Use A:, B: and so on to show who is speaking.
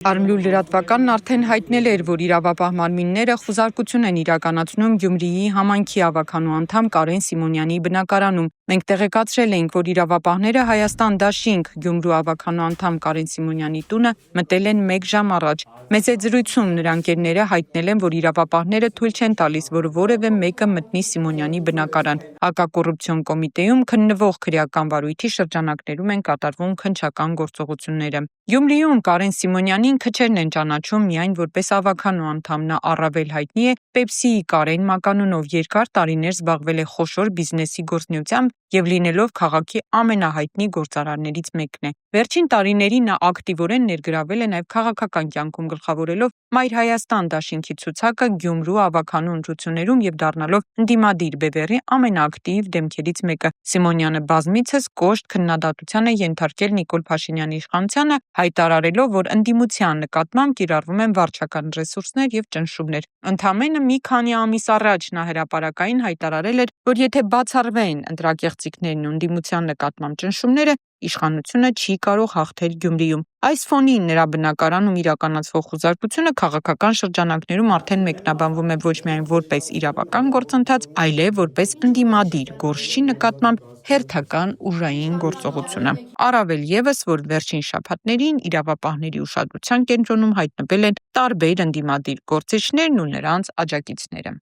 A: Արմլու լրատվականն արդեն հայտնել էր, որ իրավապահ մարմինները խուզարկություն են իրականացնում Գյումրիի համայնքի ավականու անդամ Կարեն Սիմոնյանի բնակարանում։ Մենք տեղեկացրել էինք, որ իրավապահները Հայաստան դաշինք Գյումրու ավականու անդամ Կարեն Սիմոնյանի տունը մտել են 1 ժամ առաջ։ Մեծ զրույցում նրա ընկերները հայտնել են, որ իրավապահները թույլ չեն տալիս, որ որևէ մեկը մտնի Սիմոնյանի բնակարան։ Հակակոռուպցիոն կոմիտեում քննվող քրեական վարույթի շրջանակներում են կատարվում քննչական գործողությունները։ Գյումրիում Կարեն Սիմոնյանին քչերն են ճանաչում միայն որպես ավականու անդամ։ Նա առավել հայտնի է Պեպսիի Կարեն մականունով, երկար տարիներ զբաղվել է խոշոր բիզնեսի գործունեությամբ եւ լինելով քաղաքի ամենահայտնի գործարարներից մեկն է։ Վերջին տարիներին նա ակտիվորեն ներգրավել է նաեւ քաղաքական կյանքում, գլխավորելով Մայր Հայաստան դաշինքի ցուցակը Գյումրու ավականու ընտրություններում եւ դառնալով ընդդիմադիր Բևեռի ամենաակտիվ դեմքերից մեկը։ Սիմոնյանը բազմիցս կոշտ քննադատության է ենթարկել Նիկոլ Փաշինյանի իշխանությանը, հայտարարելով, որ ընդդիմության նկատմամբ կիրառվում են վարչական ռեսուրսներ եւ ճնշումներ։ Ընդամենը մի քանի ամիս առաջ նա հրապարակային հայտարարել էր, որ եթե բացառվեն ընտրակեղծիքներն ու ընդդիմության նկատմամբ ճնշումները, իշխանությունը չի կարող հաղթել Գյումրիում։ Այս ֆոնին նրա բնակարանում իրականացվող խուզարկությունը քաղաքական շրջանակներում արդեն մեկնաբանվում է ոչ միայն որպես իրավական գործընթաց, այլև որպես ընդդիմադիր գործչի նկատմամբ հերթական ուժային գործողությունը։ Առավել ևս, որ վերջին շաբաթներին իրավապահների ուշադրության կենտրոնում հայտնվել են տարբեր ընդդիմադիր գործիչներն ու նրանց աջակիցները։